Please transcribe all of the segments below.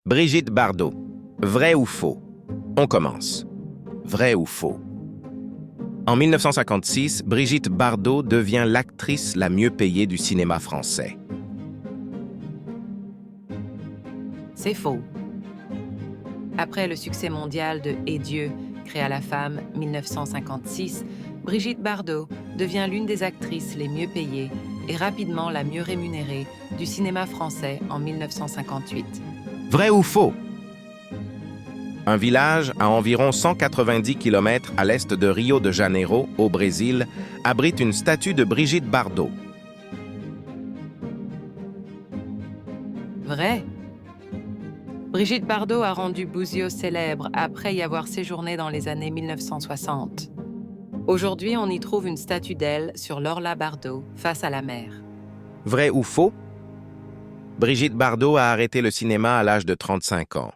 Brigitte Bardot. Vrai ou faux? On commence. Vrai ou faux? En 1956, Brigitte Bardot devient l'actrice la mieux payée du cinéma français. C'est faux. Après le succès mondial de Et Dieu créa la femme, 1956, Brigitte Bardot devient l'une des actrices les mieux payées et rapidement la mieux rémunérée du cinéma français en 1958. Vrai ou faux? Un village à environ 190 km à l'est de Rio de Janeiro, au Brésil, abrite une statue de Brigitte Bardot. Vrai. Brigitte Bardot a rendu Búzios célèbre après y avoir séjourné dans les années 1960. Aujourd'hui, on y trouve une statue d'elle sur l'Orla Bardot, face à la mer. Vrai ou faux? Brigitte Bardot a arrêté le cinéma à l'âge de 35 ans.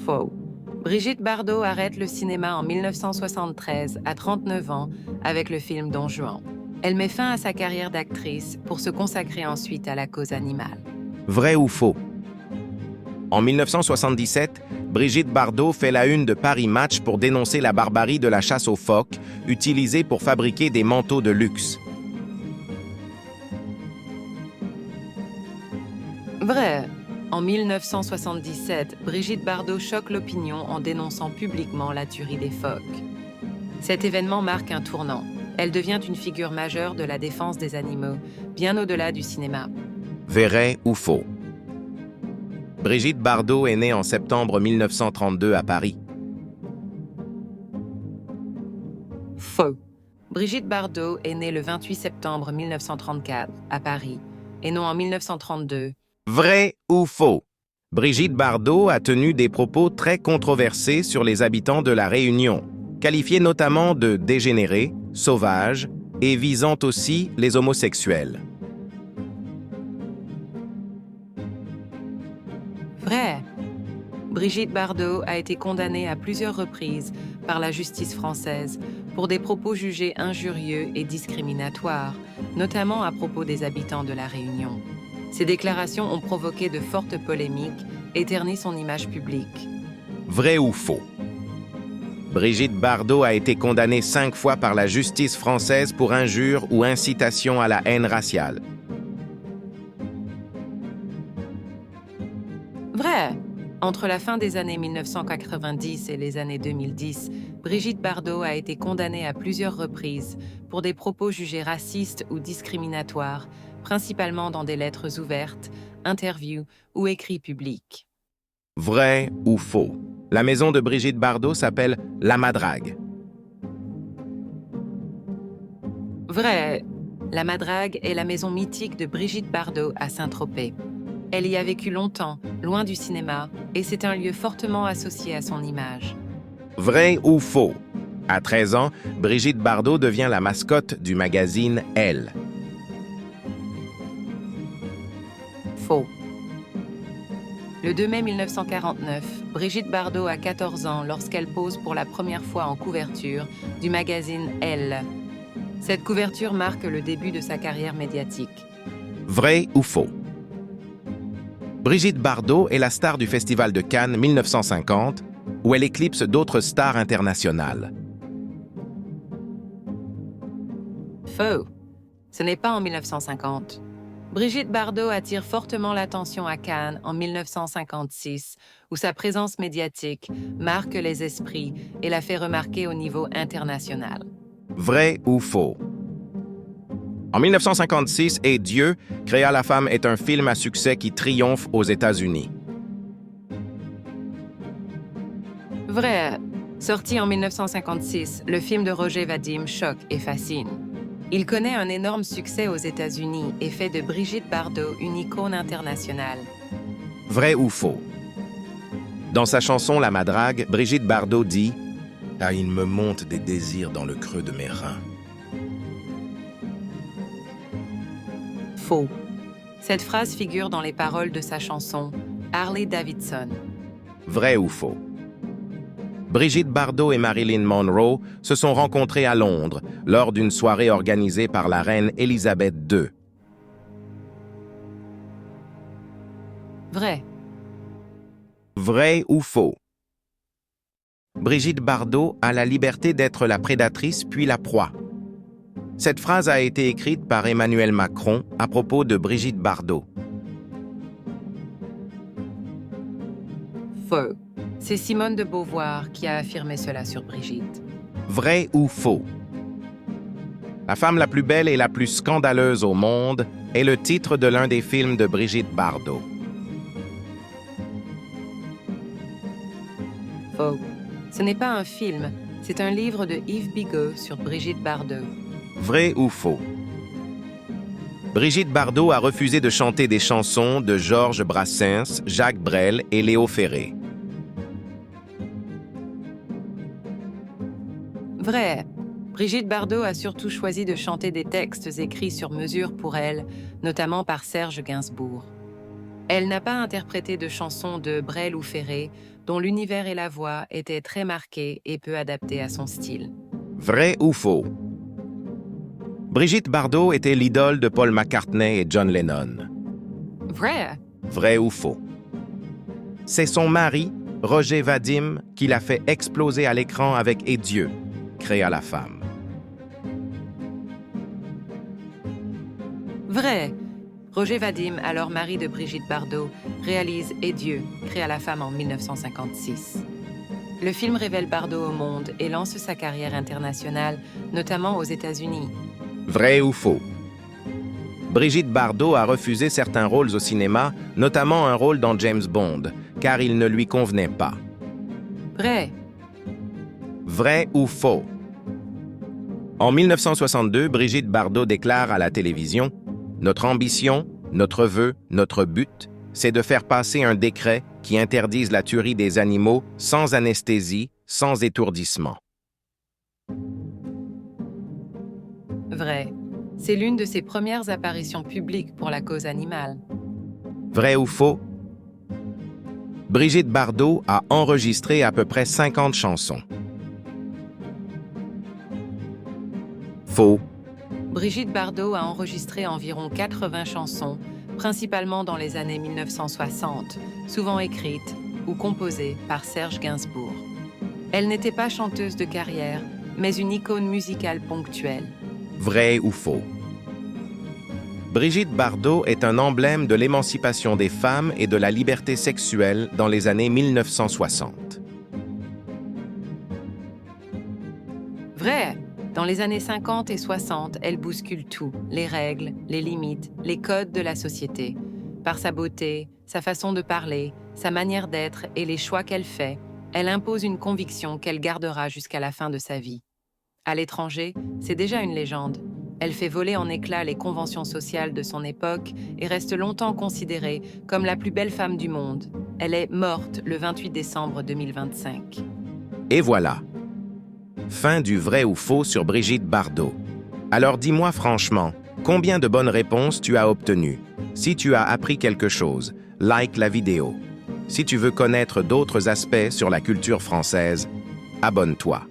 Faux. Brigitte Bardot arrête le cinéma en 1973, à 39 ans, avec le film Don Juan. Elle met fin à sa carrière d'actrice pour se consacrer ensuite à la cause animale. Vrai ou faux? En 1977, Brigitte Bardot fait la une de Paris Match pour dénoncer la barbarie de la chasse aux phoques, utilisée pour fabriquer des manteaux de luxe. Vrai. En 1977, Brigitte Bardot choque l'opinion en dénonçant publiquement la tuerie des phoques. Cet événement marque un tournant. Elle devient une figure majeure de la défense des animaux, bien au-delà du cinéma. Vrai ou faux? Brigitte Bardot est née en septembre 1932 à Paris. Faux. Brigitte Bardot est née le 28 septembre 1934 à Paris, et non en 1932. Vrai ou faux? Brigitte Bardot a tenu des propos très controversés sur les habitants de la Réunion, qualifiés notamment de dégénérés, sauvages et visant aussi les homosexuels. Vrai. Brigitte Bardot a été condamnée à plusieurs reprises par la justice française pour des propos jugés injurieux et discriminatoires, notamment à propos des habitants de la Réunion. Ces déclarations ont provoqué de fortes polémiques et terni son image publique. Vrai ou faux? Brigitte Bardot a été condamnée 5 fois par la justice française pour injure ou incitation à la haine raciale. Vrai. Entre la fin des années 1990 et les années 2010, Brigitte Bardot a été condamnée à plusieurs reprises pour des propos jugés racistes ou discriminatoires, principalement dans des lettres ouvertes, interviews ou écrits publics. Vrai ou faux? La maison de Brigitte Bardot s'appelle La Madrague. Vrai. La Madrague est la maison mythique de Brigitte Bardot à Saint-Tropez. Elle y a vécu longtemps, loin du cinéma, et c'est un lieu fortement associé à son image. Vrai ou faux? À 13 ans, Brigitte Bardot devient la mascotte du magazine Elle. Faux. Le 2 mai 1949, Brigitte Bardot a 14 ans lorsqu'elle pose pour la première fois en couverture du magazine Elle. Cette couverture marque le début de sa carrière médiatique. Vrai ou faux? Brigitte Bardot est la star du Festival de Cannes 1950, où elle éclipse d'autres stars internationales. Faux. Ce n'est pas en 1950. Brigitte Bardot attire fortement l'attention à Cannes en 1956, où sa présence médiatique marque les esprits et la fait remarquer au niveau international. Vrai ou faux? En 1956, Et Dieu créa la femme est un film à succès qui triomphe aux États-Unis. Vrai. Sorti en 1956, le film de Roger Vadim choque et fascine. Il connaît un énorme succès aux États-Unis et fait de Brigitte Bardot une icône internationale. Vrai ou faux? Dans sa chanson La Madrague, Brigitte Bardot dit « Ah, il me monte des désirs dans le creux de mes reins ». Faux. Cette phrase figure dans les paroles de sa chanson Harley Davidson. Vrai ou faux? Brigitte Bardot et Marilyn Monroe se sont rencontrées à Londres lors d'une soirée organisée par la reine Élisabeth II. Vrai. Vrai ou faux? Brigitte Bardot a la liberté d'être la prédatrice puis la proie. Cette phrase a été écrite par Emmanuel Macron à propos de Brigitte Bardot. Faux. C'est Simone de Beauvoir qui a affirmé cela sur Brigitte. Vrai ou faux? La femme la plus belle et la plus scandaleuse au monde est le titre de l'un des films de Brigitte Bardot. Faux. Ce n'est pas un film, c'est un livre de Yves Bigot sur Brigitte Bardot. Vrai ou faux? Brigitte Bardot a refusé de chanter des chansons de Georges Brassens, Jacques Brel et Léo Ferré. Vrai. Brigitte Bardot a surtout choisi de chanter des textes écrits sur mesure pour elle, notamment par Serge Gainsbourg. Elle n'a pas interprété de chansons de Brel ou Ferré, dont l'univers et la voix étaient très marqués et peu adaptés à son style. Vrai ou faux? Brigitte Bardot était l'idole de Paul McCartney et John Lennon. Vrai. Vrai ou faux? C'est son mari, Roger Vadim, qui l'a fait exploser à l'écran avec Et Dieu, créa la femme. Vrai. Roger Vadim, alors mari de Brigitte Bardot, réalise Et Dieu, créa la femme en 1956. Le film révèle Bardot au monde et lance sa carrière internationale, notamment aux États-Unis. Vrai ou faux? Brigitte Bardot a refusé certains rôles au cinéma, notamment un rôle dans James Bond, car il ne lui convenait pas. Vrai. Vrai ou faux? En 1962, Brigitte Bardot déclare à la télévision « Notre ambition, notre vœu, notre but, c'est de faire passer un décret qui interdise la tuerie des animaux sans anesthésie, sans étourdissement. » Vrai. C'est l'une de ses premières apparitions publiques pour la cause animale. Vrai ou faux? Brigitte Bardot a enregistré à peu près 50 chansons. Faux. Brigitte Bardot a enregistré environ 80 chansons, principalement dans les années 1960, souvent écrites ou composées par Serge Gainsbourg. Elle n'était pas chanteuse de carrière, mais une icône musicale ponctuelle. Vrai ou faux? Brigitte Bardot est un emblème de l'émancipation des femmes et de la liberté sexuelle dans les années 1960. Vrai! Dans les années 50 et 60, elle bouscule tout, les règles, les limites, les codes de la société. Par sa beauté, sa façon de parler, sa manière d'être et les choix qu'elle fait, elle impose une conviction qu'elle gardera jusqu'à la fin de sa vie. À l'étranger, c'est déjà une légende. Elle fait voler en éclats les conventions sociales de son époque et reste longtemps considérée comme la plus belle femme du monde. Elle est morte le 28 décembre 2025. Et voilà. Fin du vrai ou faux sur Brigitte Bardot. Alors dis-moi franchement, combien de bonnes réponses tu as obtenues? Si tu as appris quelque chose, like la vidéo. Si tu veux connaître d'autres aspects sur la culture française, abonne-toi.